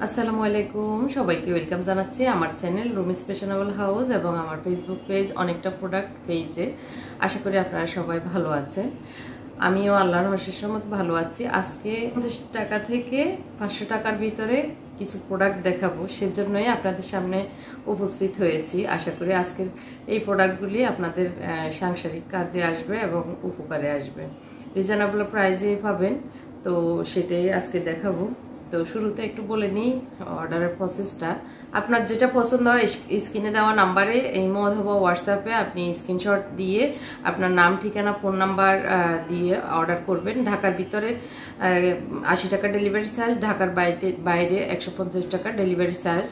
আসসালামু আলাইকুম সবাইকে ওয়েলকাম জানাচ্ছি আমার চ্যানেল রুমিস ফ্যাশনেবল হাউস এবং আমার ফেসবুক পেজ অনেকটা প্রোডাক্ট পেজে। আশা করি আপনারা সবাই ভালো আছেন। আমিও আল্লাহর অশেষ মতো ভালো আছি। আজকে 50 টাকা থেকে 500 টাকার ভিতরে কিছু প্রোডাক্ট দেখাবো, সেজন্যই আপনাদের সামনে উপস্থিত হয়েছি। আশা করি আজকের এই প্রোডাক্টগুলি আপনাদের সাংসারিক কাজে আসবে এবং উপকারে আসবে, রিজনেবল প্রাইসে পাবেন। তো সেটাই আজকে দেখাবো। তো শুরুতে একটু বলে নিই অর্ডারের প্রসেসটা। আপনার যেটা পছন্দ হয় স্ক্রিনে দেওয়া নাম্বারে ইমো অথবা হোয়াটসঅ্যাপে আপনি স্ক্রিনশট দিয়ে আপনার নাম, ঠিকানা, ফোন নাম্বার দিয়ে অর্ডার করবেন। ঢাকার ভিতরে 80 টাকা ডেলিভারি চার্জ, ঢাকার বাইরে 150 টাকা ডেলিভারি চার্জ।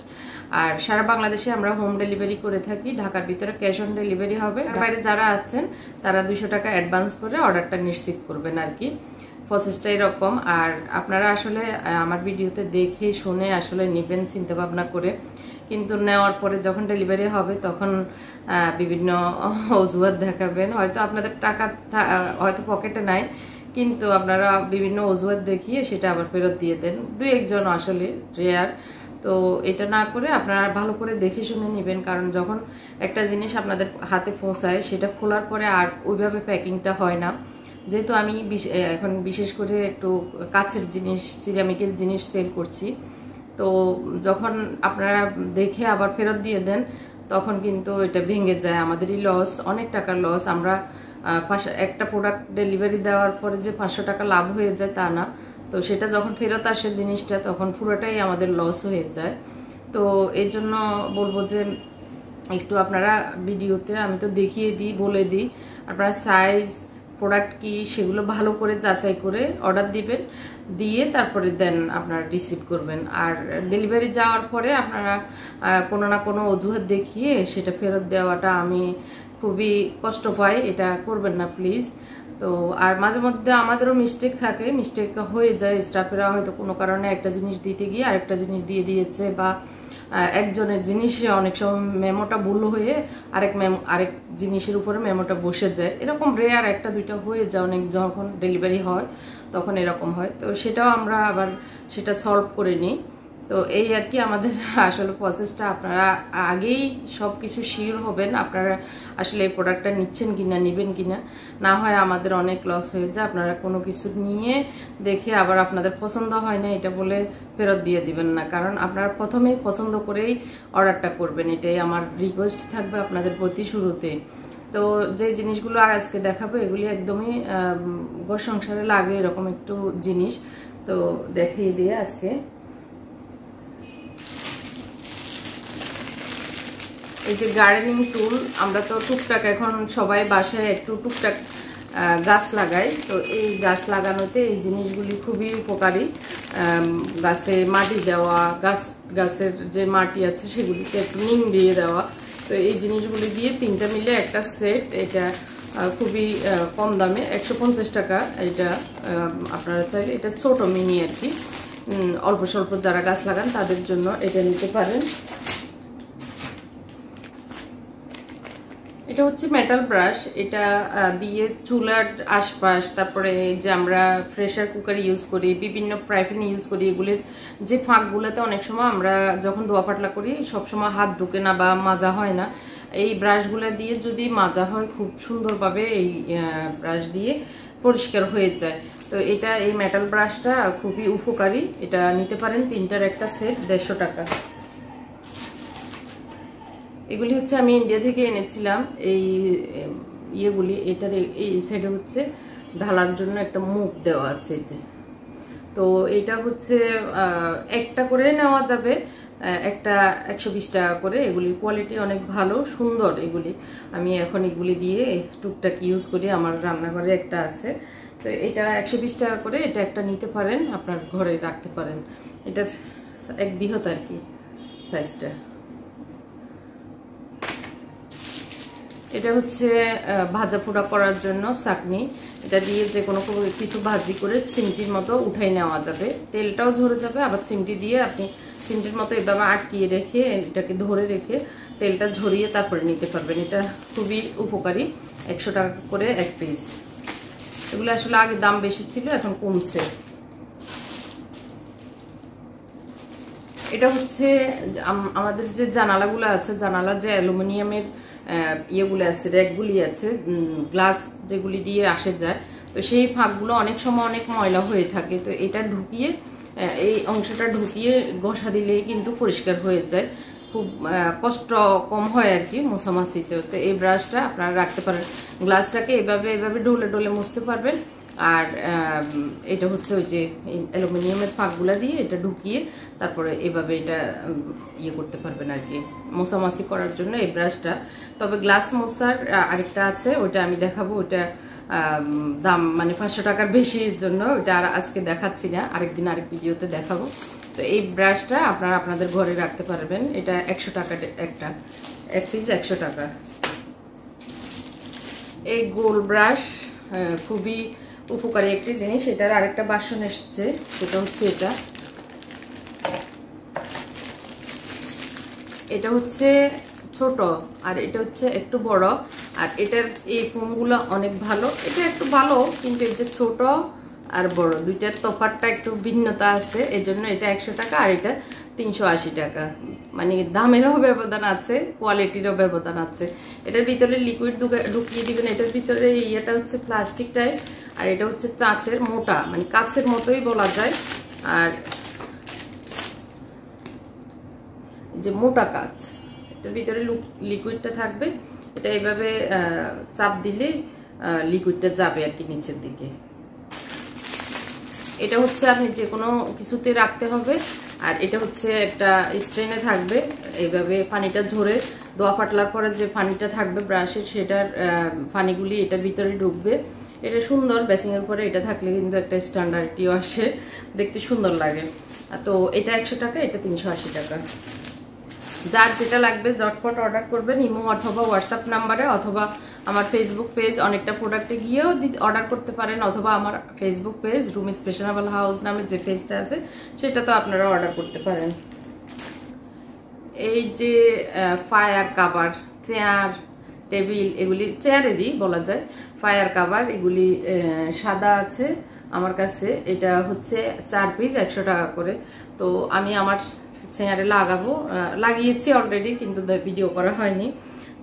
আর সারা বাংলাদেশে আমরা হোম ডেলিভারি করে থাকি। ঢাকার ভিতরে ক্যাশ অন ডেলিভারি হবে। বাইরে যারা আছেন তারা 200 টাকা অ্যাডভান্স করে অর্ডারটা নিশ্চিত করবেন আর কি। প্রসেসটা এরকম। আর আপনারা আসলে আমার ভিডিওতে দেখে শুনে আসলে নেবেন চিন্তা ভাবনা করে, কিন্তু নেওয়ার পরে যখন ডেলিভারি হবে তখন বিভিন্ন অজুহাত দেখাবেন। হয়তো আপনাদের টাকা হয়তো পকেটে নাই, কিন্তু আপনারা বিভিন্ন অজুহাত দেখিয়ে সেটা আবার ফেরত দিয়ে দেন। দুই একজন আসলে রেয়ার। তো এটা না করে আপনারা ভালো করে দেখে শুনে নেবেন, কারণ যখন একটা জিনিস আপনাদের হাতে পৌঁছায় সেটা খোলার পরে আর ওইভাবে প্যাকিংটা হয় না। যেহেতু আমি এখন বিশেষ করে একটু কাচের জিনিস, সিরামিকের জিনিস সেল করছি, তো যখন আপনারা দেখে আবার ফেরত দিয়ে দেন তখন কিন্তু এটা ভেঙে যায়, আমাদেরই লস, অনেক টাকার লস। আমরা একটা প্রোডাক্ট ডেলিভারি দেওয়ার পরে যে 500 টাকা লাভ হয়ে যায় তা না, তো সেটা যখন ফেরত আসে জিনিসটা তখন পুরোটাই আমাদের লস হয়ে যায়। তো এই জন্য বলবো যে একটু আপনারা ভিডিওতে আমি তো দেখিয়ে দিই, বলে দিই, আপনারা সাইজ, প্রোডাক্ট কি সেগুলো ভালো করে যাচাই করে অর্ডার দিবেন, দিয়ে তারপরে দেন আপনারা রিসিভ করবেন। আর ডেলিভারি যাওয়ার পরে আপনারা কোনো না কোনো অজুহাত দেখিয়ে সেটা ফেরত দেওয়াটা আমি খুবই কষ্ট পাই, এটা করবেন না প্লিজ। তো আর মাঝে মধ্যে আমাদেরও মিস্টেক থাকে, মিস্টেক হয়ে যায়। স্টাফেরা হয়তো কোনো কারণে একটা জিনিস দিতে গিয়ে আরেকটা জিনিস দিয়ে দিয়েছে, বা একজনের জিনিসে অনেক সময় মেমোটা ভুল হয়ে আরেক জিনিসের উপরে মেমোটা বসে যায়। এরকম রেয়ার একটা দুইটা হয়ে যায়, অনেক যখন ডেলিভারি হয় তখন এরকম হয়। তো সেটাও আমরা আবার সেটা সলভ করে নিই। তো এই আর কি আমাদের আসলে প্রসেসটা। আপনারা আগেই সব কিছু শিওর হবেন আপনারা আসলে এই প্রোডাক্টটা নিচ্ছেন কিনা, নেবেন কিনা, না হয় আমাদের অনেক লস হয়ে যায়। আপনারা কোনো কিছু নিয়ে দেখে আবার আপনাদের পছন্দ হয় না এটা বলে ফেরত দিয়ে দিবেন না, কারণ আপনারা প্রথমেই পছন্দ করেই অর্ডারটা করবেন। এটাই আমার রিকোয়েস্ট থাকবে আপনাদের প্রতি শুরুতে। তো যে জিনিসগুলো আজকে দেখাবো এগুলি একদমই ঘর সংসারে লাগে এরকম একটু জিনিস, তো দেখিয়ে দিয়ে আজকে। এই যে গার্ডেনিং টুল, আমরা তো টুকটাক এখন সবাই বাসায় একটু টুকটাক গাছ লাগাই, তো এই গাছ লাগানোতে এই জিনিসগুলি খুবই উপকারী। গাছে মাটি দেওয়া, গাছের যে মাটি আছে সেগুলিতে একটু নিম দিয়ে দেওয়া, তো এই জিনিসগুলি দিয়ে তিনটা মিলে একটা সেট। এটা খুবই কম দামে, 150 টাকা। এটা আপনারা চাইলে, এটা ছোট মিনি আর কি, অল্প স্বল্প যারা গাছ লাগান তাদের জন্য এটা নিতে পারেন। এটা হচ্ছে মেটাল ব্রাশ। এটা দিয়ে চুলার আশপাশ, তারপরে যে আমরা প্রেসার কুকার ইউজ করি, বিভিন্ন ফ্রাইপ্যান ইউজ করি, এগুলির যে ফাঁকগুলোতে অনেক সময় আমরা যখন ধোয়া পাটলা করি সবসময় হাত ঢুকে না বা মাজা হয় না, এই ব্রাশগুলো দিয়ে যদি মাজা হয় খুব সুন্দরভাবে এই ব্রাশ দিয়ে পরিষ্কার হয়ে যায়। তো এটা, এই মেটাল ব্রাশটা খুবই উপকারী। এটা নিতে পারেন, তিনটার একটা সেট 150 টাকা। এগুলি হচ্ছে আমি ইন্ডিয়া থেকে এনেছিলাম এই ইয়েগুলি। এটার এই সাইডে হচ্ছে ঢালার জন্য একটা মুখ দেওয়া আছে। তো এটা হচ্ছে একটা করে নেওয়া যাবে, একটা 120 টাকা করে। এগুলির কোয়ালিটি অনেক ভালো, সুন্দর। এগুলি আমি এখন এগুলি দিয়ে টুকটাক ইউজ করি, আমার রান্নাঘরে একটা আছে। তো এটা 120 টাকা করে, এটা একটা নিতে পারেন, আপনার ঘরে রাখতে পারেন। এটার এক বৃহৎ আর কি সাইজটা। এটা হচ্ছে ভাজা পোড়া করার জন্য চাকনি। এটা দিয়ে যে কোনো কিছু ভাজি করে চিমটির মতো উঠাই নেওয়া যাবে, তেলটাও ঝরে যাবে, আবার চিমটি দিয়ে আপনি চিমটির মতো এভাবে আটকিয়ে রেখে এটাকে ধরে রেখে তেলটা ঝরিয়ে তারপরে নিতে পারবেন। এটা খুবই উপকারী, 100 টাকা করে এক পিস। এগুলো আসলে আগে দাম বেশি ছিল, এখন কমছে। এটা হচ্ছে আমাদের যে জানালাগুলো আছে, জানালা যে অ্যালুমিনিয়ামের ইয়েগুলো আছে, র্যাকগুলি আছে, গ্লাস যেগুলি দিয়ে আসে যায়, তো সেই ফাঁকগুলো অনেক সময় অনেক ময়লা হয়ে থাকে। তো এটা ঢুকিয়ে, এই অংশটা ঢুকিয়ে ঘষা দিলেই কিন্তু পরিষ্কার হয়ে যায়, খুব কষ্ট কম হয় আর কি মোছামাছিতেও। তো এই ব্রাশটা আপনারা রাখতে পারেন, গ্লাসটাকে এভাবে এভাবে ডলে ডলে মুছতে পারবেন। আর এটা হচ্ছে ওই যে অ্যালুমিনিয়ামের ফাঁকগুলো দিয়ে এটা ঢুকিয়ে তারপরে এভাবে এটা ইয়ে করতে পারবেন আর কি, মোছামাছি করার জন্য এই ব্রাশটা। তবে গ্লাস মোছার আরেকটা আছে, ওইটা আমি দেখাবো। ওইটা দাম মানে 500 টাকার বেশির জন্য ওইটা আর আজকে দেখাচ্ছি না, আরেকদিন আরেক ভিডিওতে দেখাবো। তো এই ব্রাশটা আপনারা আপনাদের ঘরে রাখতে পারবেন। এটা 100 টাকা একটা, এক পিস 100 টাকা। এই গোল ব্রাশ খুবই উপকারী একটি জিনিস। এটার আরেকটা বাসন এসছে, সেটা হচ্ছে এটা হচ্ছে ছোট আর এটা হচ্ছে একটু বড়। আর এটার এই ফোমগুলো অনেক ভালো, এটা একটু ভালো, কিন্তু এই যে ছোট আর বড় দুইটার তফাৎটা একটু ভিন্নতা আছে, এজন্য এটা 100 টাকা আর এটা 380 টাকা। মানে দামেরও ব্যবধান আছে, কোয়ালিটিরও ব্যবধান আছে। এটার ভিতরে লিকুইড ঢুকিয়ে দিবেন। এটার ভিতরে ইয়েটা হচ্ছে প্লাস্টিক টাইপ, আর এটা হচ্ছে কাঁচের, মোটা, মানে কাঁচের মতোই বলা যায়। আর যে মোটা কাঁচ, এটার ভিতরে লিকুইডটা থাকবে। এটা এইভাবে চাপ দিলে লিকুইডটা যাবে আর কি নিচের দিকে। এটা হচ্ছে আপনি যে কোনো কিছুতে রাখতে হবে। আর এটা হচ্ছে একটা স্ট্রেনে থাকবে, এইভাবে পানিটা ঝরে দোয়া পাটলার পরে যে পানিটা থাকবে ব্রাশের, সেটার পানিগুলি এটার ভিতরে ঢুকবে। এটা সুন্দর, বেসিংয়ের উপরে এটা থাকলে কিন্তু একটা স্ট্যান্ডার্ডটিও আসে, দেখতে সুন্দর লাগে। তো এটা 100 টাকা, এটা 380 টাকা। যার যেটা লাগবে ঝটপট অর্ডার করবেন ইমো অথবা হোয়াটসঅ্যাপ নাম্বারে, অথবা আমার ফেসবুক পেজ অনেকটা প্রোডাক্টে গিয়েও অর্ডার করতে পারেন, অথবা আমার ফেসবুক পেজ রুমিস ফ্যাশনেবল হাউস নামে যে পেজটা আছে সেটা তো আপনারা অর্ডার করতে পারেন। এই যে ফায়ার কাভার, চেয়ার টেবিল, এগুলি চেয়ারেরই বলা যায়, ফায়ার কাভার, এগুলি সাদা আছে আমার কাছে। এটা হচ্ছে 4 পিস 100 টাকা করে। তো আমি আমার চেয়ারে লাগাবো, লাগিয়েছি অলরেডি, কিন্তু ভিডিও করা হয়নি,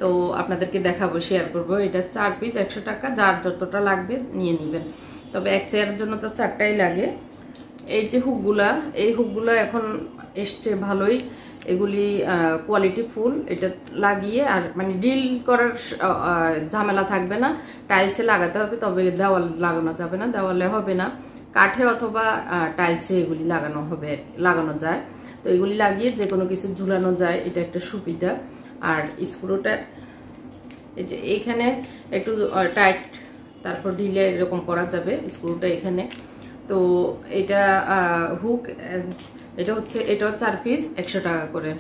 তো আপনাদেরকে দেখাবো, শেয়ার করব। এটা 4 পিস 100 টাকা, যার যতটা লাগবে নিয়ে নেবেন। তবে এক চেয়ারের জন্য তো 4টাই লাগে। এই যে হুকগুলা, এই হুকগুলো এখন এসছে ভালোই, এগুলি কোয়ালিটি ফুল। এটা লাগিয়ে আর মানে ডিল করার ঝামেলা থাকবে না, টাইলসে লাগাতে হবে, তবে দেওয়াল লাগানো যাবে না, দেওয়ালে হবে না, কাঠে অথবা টাইলসে এগুলি লাগানো যায়। তো এগুলি লাগিয়ে যে কোনো কিছু ঝুলানো যায়, এটা একটা সুবিধা। আর স্ক্রুটা এই যে এইখানে একটু টাইট, তারপর ঢিলে এরকম করা যাবে স্ক্রুটা এখানে। তো এটা হুক, এটা হচ্ছে, এটাও 4 পিস 100 টাকা করে।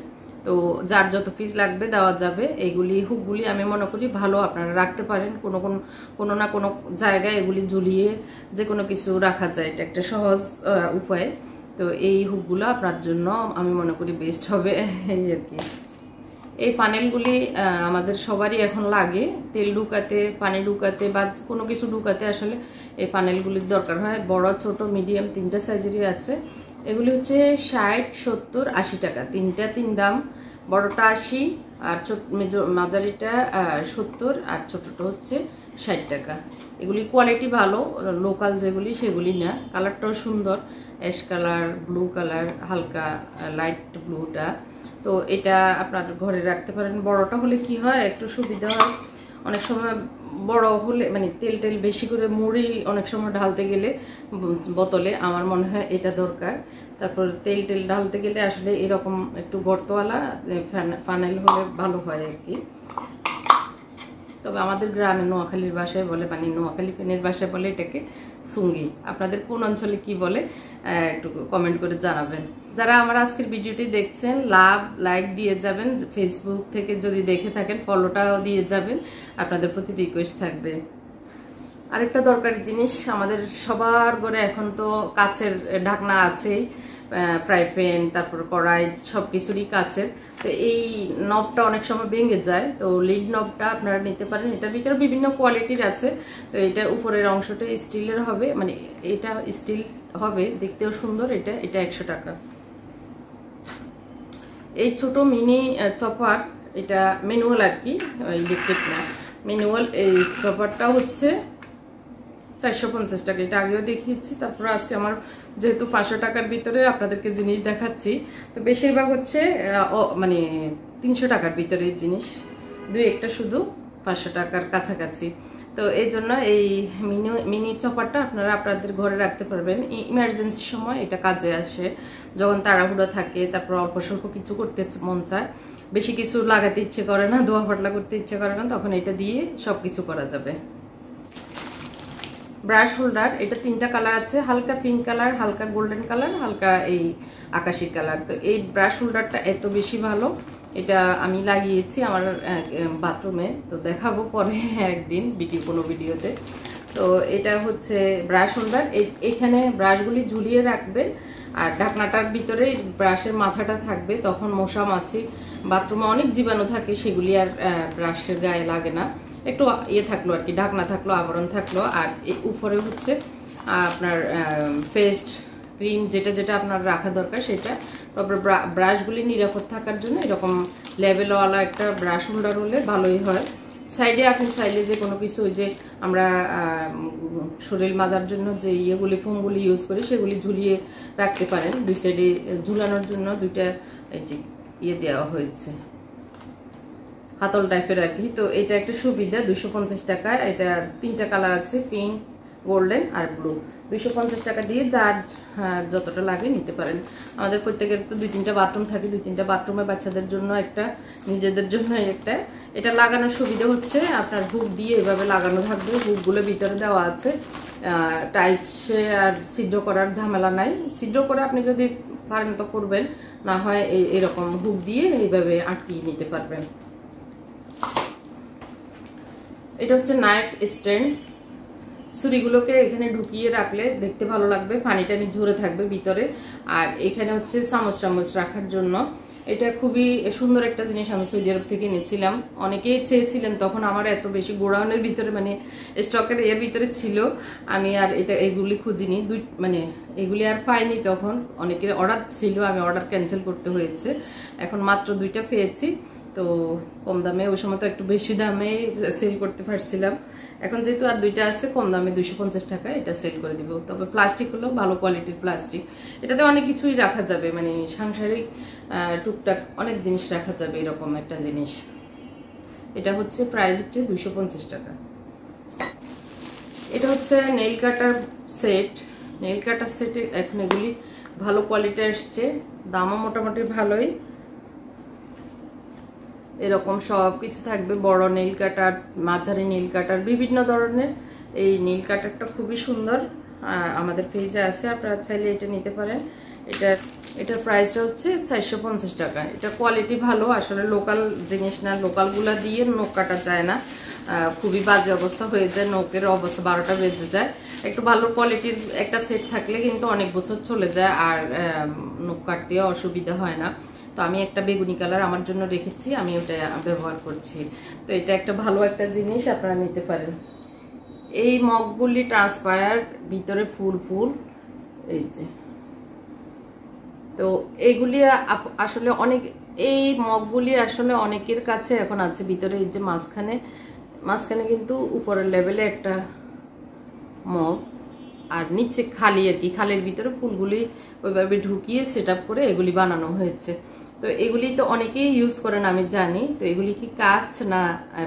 তো যার যত পিস লাগবে দেওয়া যাবে। এইগুলি হুকগুলি আমি মনে করি ভালো, আপনারা রাখতে পারেন কোনো না কোনো জায়গায় এগুলি ঝুলিয়ে যে কোনো কিছু রাখা যায়, এটা একটা সহজ উপায়। তো এই হুকগুলো আপনার জন্য আমি মনে করি বেস্ট হবে এই আর কি। এই পানেলগুলি আমাদের সবারই এখন লাগে, তেল ঢুকাতে, পানি ঢুকাতে বা কোনো কিছু ঢুকাতে আসলে এই পানেলগুলির দরকার হয়। বড়, ছোট, মিডিয়াম 3টা সাইজেরই আছে। এগুলি হচ্ছে 60, 70, 80 টাকা, 3টা 3 দাম। বড়টা 80 আর মাঝারিটা 70 আর ছোটটা হচ্ছে 60 টাকা। এগুলি কোয়ালিটি ভালো, লোকাল যেগুলি সেগুলি না। কালারটাও সুন্দর, অ্যাশ কালার, ব্লু কালার, হালকা লাইট ব্লুটা। তো এটা আপনার ঘরে রাখতে পারেন। বড়টা হলে কি হয়, একটু সুবিধা হয়। অনেক সময় বড় হলে মানে তেল বেশি করে মুড়ি অনেক সময় ঢালতে গেলে বোতলে, আমার মনে হয় এটা দরকার। তারপর তেল ঢালতে গেলে আসলে এরকম একটু গর্তওয়ালা ফানেল হলে ভালো হয় আর কি। তবে আমাদের গ্রামে নোয়াখালীর ভাষায় বলে, মানে নোয়াখালী পেনের ভাষায় বলে এটাকে সুঙ্গি। আপনাদের কোন অঞ্চলে কি বলে একটু কমেন্ট করে জানাবেন। যারা আমার আজকের ভিডিওটি দেখছেন, লাইক দিয়ে যাবেন। ফেসবুক থেকে যদি দেখে থাকেন ফলোটাও দিয়ে যাবেন, আপনাদের প্রতি রিকোয়েস্ট থাকবে। আরেকটা দরকারি জিনিস, আমাদের সবার ঘরে এখন তো কাচের ঢাকনা আছেই, ফ্রাই প্যান, তারপর কড়াই, সব কিছুরই কাচের। তো এই নবটা অনেক সময় ভেঙে যায়, তো লিড নবটা আপনারা নিতে পারেন। এটার ভিতরে বিভিন্ন কোয়ালিটির আছে। তো এটার উপরের অংশটা স্টিলের হবে, মানে এটা স্টিল হবে, দেখতেও সুন্দর। এটা 100 টাকা। এই ছোট মিনি চপার, এটা ম্যানুয়াল আর কি, ইলেকট্রিক না, ম্যানুয়াল। এই চপারটা হচ্ছে 450 টাকা। এটা আগেও দেখিয়েছি, তারপর আজকে আমার যেহেতু 500 টাকার ভিতরে আপনাদেরকে জিনিস দেখাচ্ছি, তো বেশিরভাগ হচ্ছে মানে 300 টাকার ভিতরে জিনিস, দুই একটা শুধু 500 টাকার কাছাকাছি। তো এই জন্য এই মিনি চপারটা আপনারা আপনাদের ঘরে রাখতে পারবেন, ইমার্জেন্সির সময় এটা কাজে আসে, যখন তাড়াহুড়ো থাকে, তারপর অল্প স্বল্প কিছু করতে মন চায়, বেশি কিছু লাগাতে ইচ্ছে করে না, ধোয়া ফাটলা করতে ইচ্ছে করে না, তখন এটা দিয়ে সব কিছু করা যাবে। ব্রাশ হোল্ডার, এটা 3টা কালার আছে, হালকা পিঙ্ক কালার, হালকা গোল্ডেন কালার, হালকা এই আকাশি কালার। তো এই ব্রাশ হোল্ডারটা এত বেশি ভালো, এটা আমি লাগিয়েছি আমার বাথরুমে, তো দেখাবো পরে একদিন কোনো ভিডিওতে। তো এটা হচ্ছে ব্রাশ হোল্ডার, এখানে ব্রাশগুলি ঝুলিয়ে রাখবেন, আর ঢাকনাটার ভিতরে ব্রাশের মাথাটা থাকবে, তখন মশা মাছি, বাথরুমে অনেক জীবাণু থাকে, সেগুলি আর ব্রাশের গায়ে লাগে না। একটু ইয়ে থাকলো আর কি, ঢাকনা থাকলো, আবরণ থাকলো। আর উপরে হচ্ছে আপনার পেস্ট ক্রিম যেটা যেটা আপনার রাখা দরকার সেটা। তারপর ব্রাশগুলি নিরাপদ থাকার জন্য এরকম লেভেলওয়ালা একটা ব্রাশ হোল্ডার হলে ভালোই হয়। সাইডে আপনি চাইলে যে কোনো কিছু, ওই যে আমরা শরীর মাজার জন্য যে ইয়েগুলি ফোমগুলি ইউজ করি সেগুলি ঝুলিয়ে রাখতে পারেন। দুই সাইডে ঝুলানোর জন্য দুইটা এই যে ইয়ে দেওয়া হয়েছে, হাতল টাইপের আর কি। তো এটা একটা সুবিধা, 250 টাকা। এটা 3টা কালার আছে, পিঙ্ক, গোল্ডেন আর ব্লু। 250 টাকা দিয়ে যার যতটা লাগে নিতে পারেন। আমাদের প্রত্যেকের তো 2-3টা বাথরুম থাকে, 2-3টা বাথরুমে, বাচ্চাদের জন্য একটা, নিজেদের জন্য একটা। এটা লাগানোর সুবিধা হচ্ছে আপনার হুক দিয়ে এভাবে লাগানো থাকবে, হুকগুলো ভিতরে দেওয়া আছে, টাইটসে আর ছিদ্র করার ঝামেলা নাই। ছিদ্র করে আপনি যদি পারেন তো করবেন, না হয় এরকম হুক দিয়ে এইভাবে আটকিয়ে নিতে পারবেন। এটা হচ্ছে নাইফ স্ট্যান্ড, ছুরিগুলোকে এখানে ঢুকিয়ে রাখলে দেখতে ভালো লাগবে, পানি টানি ঝরে থাকবে ভিতরে। আর এখানে হচ্ছে চামচ টামচ রাখার জন্য। এটা খুবই সুন্দর একটা জিনিস, আমি সৌদি আরব থেকে নিয়েছিলাম। অনেকেই চেয়েছিলেন, তখন আমার এত বেশি গোডাউনের ভিতরে মানে স্টকের এর ভিতরে ছিল, আমি আর এগুলি খুঁজিনি, মানে এগুলি আর পাইনি। তখন অনেকের অর্ডার ছিল, আমি অর্ডার ক্যান্সেল করতে হয়েছে। এখন মাত্র 2টা পেয়েছি, তো কম দামে, ওই সময় তো একটু বেশি দামে সেল করতে পারছিলাম। এখন যেহেতু আর 2টা আছে, কম দামে 250 টাকা এটা সেল করে দিব। তবে প্লাস্টিক হলো ভালো কোয়ালিটির প্লাস্টিক, এটাতে অনেক কিছুই রাখা যাবে, মানে সাংসারিক টুকটাক অনেক জিনিস রাখা যাবে, এরকম একটা জিনিস। এটা হচ্ছে প্রাইস হচ্ছে 250 টাকা। এটা হচ্ছে নেইল কাটার সেট। নেইল কাটার সেটে এখন এগুলি ভালো কোয়ালিটি আসছে, দামও মোটামুটি ভালোই। এরকম সব কিছু থাকবে, বড় নেইল কাটার, মাঝারি নেইল কাটার, বিভিন্ন ধরনের। এই নেইল কাটারটা খুবই সুন্দর, আমাদের পেজে আছে, আপনারা চাইলে এটা নিতে পারেন। এটার প্রাইসটা হচ্ছে 450 টাকা। এটা কোয়ালিটি ভালো, আসলে লোকাল জিনিস না, লোকালগুলা দিয়ে নখ কাটা যায় না, খুবই বাজে অবস্থা হয়ে যায়, নখের অবস্থা 12টা বেজে যায়। একটু ভালো কোয়ালিটির একটা সেট থাকলে কিন্তু অনেক বছর চলে যায়, আর নখ কাটতে অসুবিধা হয় না। তো আমি একটা বেগুনি কালার আমার জন্য রেখেছি, আমি ওটা ব্যবহার করছি। তো এটা একটা ভালো একটা জিনিস, আপনারা নিতে পারেন। এই মগগুলি ট্রান্সপায়ার, ভিতরে ফুল ফুল, এই যে। তো এইগুলি আসলে এই মগগুলি আসলে অনেকের কাছে এখন আছে ভিতরে, এই যে মাঝখানে কিন্তু উপরের লেভেলে একটা মগ, আর নিচে খালি আর কি, খালের ভিতরে ফুলগুলি ওইভাবে ঢুকিয়ে সেট আপ করে এগুলি বানানো হয়েছে। তো এগুলি তো অনেকেই ইউজ করেন আমি জানি। তো এগুলি কি কাঁচ না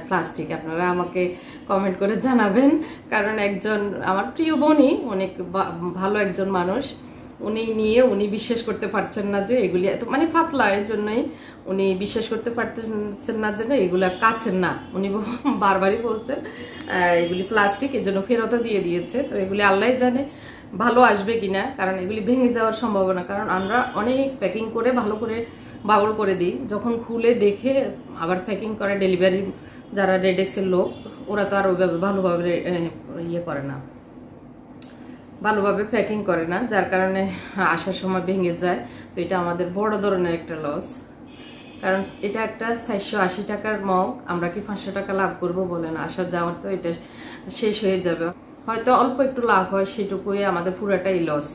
প্লাস্টিক, আপনারা আমাকে কমেন্ট করে জানাবেন। কারণ একজন আমার প্রিয় বোনই, অনেক ভালো একজন মানুষ, উনি বিশ্বাস করতে পারছেন না যে এগুলি এত মানে পাতলা, এর জন্যই উনি বিশ্বাস করতে পারতেছেন না যে এগুলা কাঁচের না। উনি বারবারই বলছেন এগুলি প্লাস্টিক, এর জন্য ফেরতও দিয়ে দিয়েছে। তো এগুলি আল্লাহ জানে ভালো আসবে কিনা, কারণ এগুলি ভেঙে যাওয়ার সম্ভাবনা, কারণ আমরা অনেক প্যাকিং করে ভালো করে বাবল করে দিই, যখন খুলে দেখে আবার প্যাকিং করে ডেলিভারি যারা রেডেক্সের লোক, ওরা তো আর ওইভাবে ভালোভাবে ইয়ে করে না, ভালোভাবে প্যাকিং করে না, যার কারণে আসার সময় ভেঙে যায়। তো এটা আমাদের বড় ধরনের একটা লস, কারণ এটা একটা 480 টাকার মগ, আমরা কি 500 টাকা লাভ করবো বলেন? আসা যাওয়ার তো এটা শেষ হয়ে যাবে, হয়তো অল্প একটু লাভ হয়, সেটুকুই আমাদের পুরাটাই লস।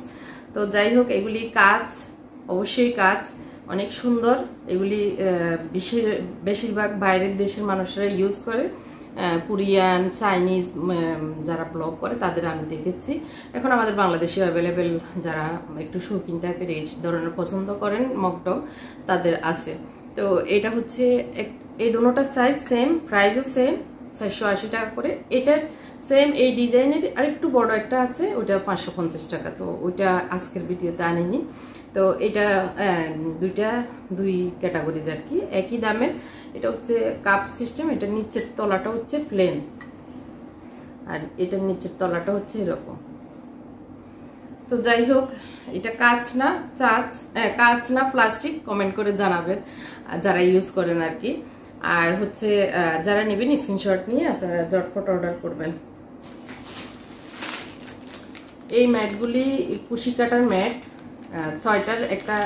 তো যাই হোক, এগুলি কাজ, অবশ্যই কাজ, অনেক সুন্দর। এগুলি বেশিরভাগ বাইরের দেশের মানুষরা ইউজ করে, কোরিয়ান, চাইনিজ যারা ব্লগ করে তাদের আমি দেখেছি। এখন আমাদের বাংলাদেশে অ্যাভেলেবেল, যারা একটু শৌখিন টাইপের এই ধরনের পছন্দ করেন মগডগ, তাদের আছে। তো এটা হচ্ছে এই দুটোটার সাইজ সেম, প্রাইসও সেম, 480 টাকা করে। এটার সেম এই ডিজাইনের আরেকটু বড় একটা আছে, ওটা 550 টাকা। তো ওইটা আজকের ভিডিওতে আনিনি। তো এটা দুই ক্যাটাগরির আর কি, একই দামের। এটা হচ্ছে কাপ সিস্টেম, এটার নিচের তলাটা হচ্ছে প্লেন, আর এটার নিচের তলাটা হচ্ছে এরকম। তো যাই হোক, এটা কাঁচ না প্লাস্টিক, কমেন্ট করে জানাবেন যারা ইউজ করেন আর কি। আর হচ্ছে যারা নেবেন স্ক্রিনশট নিয়ে আপনারা ঝটপট অর্ডার করবেন। এই ম্যাটগুলি কুশি কাটার ম্যাট, 6টার একটা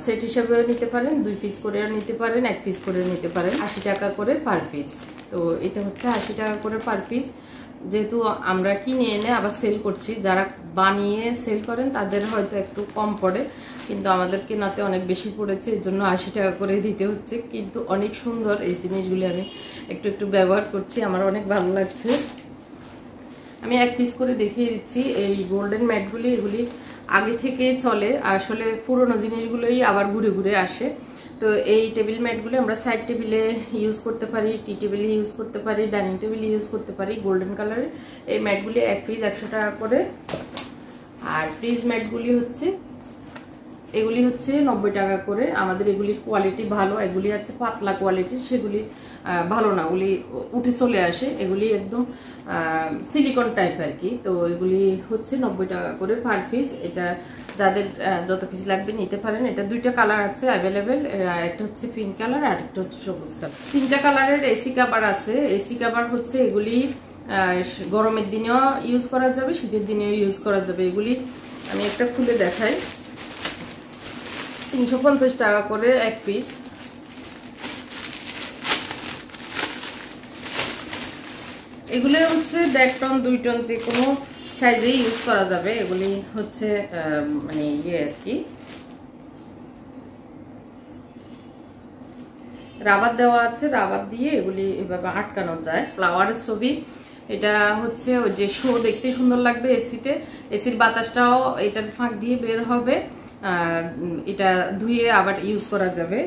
সেট হিসাবেও নিতে পারেন, 2 পিস করেও নিতে পারেন, 1 পিস করেও নিতে পারেন। 80 টাকা করে পার পিস। তো এটা হচ্ছে 80 টাকা করে পার পিস। যেহেতু আমরা কিনে এনে আবার সেল করছি, যারা বানিয়ে সেল করেন তাদের হয়তো একটু কম পড়ে, কিন্তু আমাদের কেনাতে অনেক বেশি পড়েছে, এর জন্য 80 টাকা করে দিতে হচ্ছে। কিন্তু অনেক সুন্দর এই জিনিসগুলি, আমি একটু ব্যবহার করছি, আমার অনেক ভালো লাগছে। আমি 1 পিস করে দেখিয়ে দিচ্ছি। এই গোল্ডেন ম্যাটগুলি, এগুলি আগে থেকে চলে, আসলে পুরোনো জিনিসগুলোই আবার ঘুরে ঘুরে আসে। তো এই টেবিল ম্যাটগুলি আমরা সাইড টেবিলে ইউজ করতে পারি, টি টেবিলে ইউজ করতে পারি, ডাইনিং টেবিলে ইউজ করতে পারি। গোল্ডেন কালারের এই ম্যাটগুলি 1 পিস 100 টাকা করে। আর ফ্রিজ ম্যাটগুলি হচ্ছে, এগুলি হচ্ছে 90 টাকা করে। আমাদের এগুলির কোয়ালিটি ভালো, এগুলি আছে পাতলা কোয়ালিটির, সেগুলি ভালো না, ওগুলি উঠে চলে আসে। এগুলি একদম সিলিকন টাইপ আর কি। তো এগুলি হচ্ছে 90 টাকা করে পার পিস। এটা যাদের যত পিস লাগবে নিতে পারেন। এটা 2টা কালার আছে অ্যাভেলেবেল, একটা হচ্ছে পিঙ্ক কালার আর একটা হচ্ছে সবুজ কালার। 3টা কালারের এসি কাভার আছে। এসি কাভার হচ্ছে এগুলি গরমের দিনেও ইউজ করা যাবে, শীতের দিনেও ইউজ করা যাবে। এগুলি আমি একটা খুলে দেখাই। 350 টাকা করে 1 পিস। এগুলো হচ্ছে 1.5 টন 2 টন যে কোনো সাইজে ইউজ করা যাবে। এগুলি হচ্ছে মানে ইয়ে আর কি, রাবার দেওয়া আছে, রাবার দিয়ে এগুলি এভাবে আটকানো যায়। ফ্লাওয়ারের ছবি, এটা হচ্ছে ওই যে শো দেখতে সুন্দর লাগবে এসিতে, এসির বাতাসটাও এটার ফাঁক দিয়ে বের হবে। এটা ধুয়ে আবার ইউজ করা যাবে।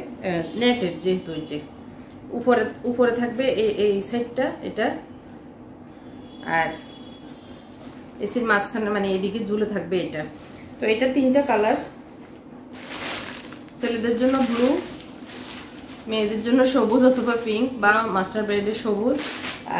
নেটের যেহেতু যে উপরে থাকবে এই সাইডটা, এটা আর এসির মাঝখানে মানে এদিকে ঝুলে থাকবে এটা। তো এটা 3টা কালার, ছেলেদের জন্য ব্লু, মেয়েদের জন্য সবুজ অথবা পিঙ্ক বা মাস্টার বেডের সবুজ,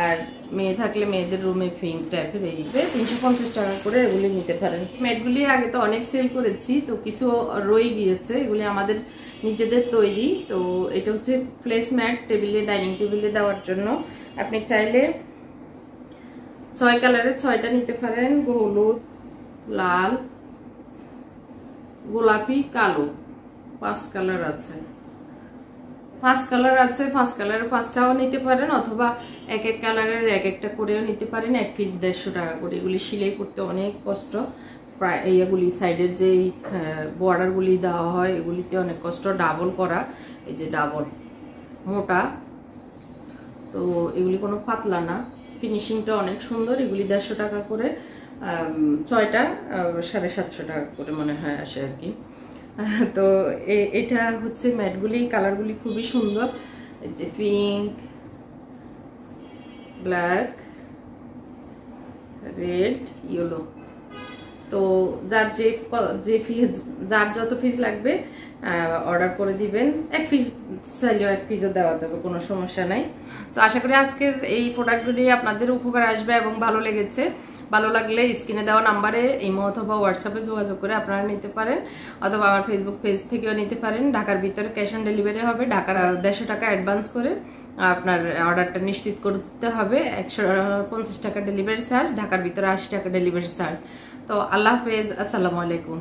আর মেয়ে থাকলে মেয়েদের রুমে পিঙ্ক টাইপের। এই 350 টাকা করে এগুলি নিতে পারেন। ম্যাটগুলি আগে তো অনেক সেল করেছি, তো কিছু রয়ে গিয়েছে, এগুলি আমাদের নিজেদের তৈরি। তো এটা হচ্ছে প্লেস ম্যাট, টেবিলে ডাইনিং টেবিলে দেওয়ার জন্য। আপনি চাইলে 6 কালারের 6টা নিতে পারেন, হলুদ, লাল, গোলাপি, কালো, 5 কালার আছে। 5 কালারের 5টাও নিতে পারেন, অথবা এক কালারের একটা করেও নিতে পারেন। 1 পিস 150 টাকা করে। এগুলি সেলাই করতে অনেক কষ্ট, প্রায় এইগুলি সাইডের যে বর্ডারগুলি দেওয়া হয় এগুলিতে অনেক কষ্ট, ডাবল করা, এই যে ডাবল মোটা। তো এগুলি কোনো পাতলা না, ফিনিশিংটা অনেক সুন্দর। এগুলি 150 টাকা করে, 6টা 750 টাকা করে মনে হয় আসে আর কি। তো এটা হচ্ছে ম্যাটগুলি, কালারগুলি খুবই সুন্দর, যে পিঙ্ক, ব্ল্যাক, রেড, ইয়েলো। তো যার যার যত পিস লাগবে অর্ডার করে দিবেন। 1 পিস চাইলেও 1 পিসও দেওয়া যাবে, কোনো সমস্যা নাই। তো আশা করি আজকের এই প্রোডাক্টগুলি আপনাদের উপকার আসবে এবং ভালো লেগেছে। ভালো লাগলে স্ক্রিনে দেওয়া নাম্বারে ইমো অথবা হোয়াটসঅ্যাপে যোগাযোগ করে আপনারা নিতে পারেন, অথবা আমার ফেসবুক পেজ থেকেও নিতে পারেন। ঢাকার ভিতরে ক্যাশ অন ডেলিভারি হবে। ঢাকার 150 টাকা অ্যাডভান্স করে আপনার অর্ডারটা নিশ্চিত করতে হবে। 150 টাকা ডেলিভারি চার্জ, ঢাকার ভিতরে 80 টাকা ডেলিভারি চার্জ। তো আল্লাহ হাফেজ, আসসালামু আলাইকুম।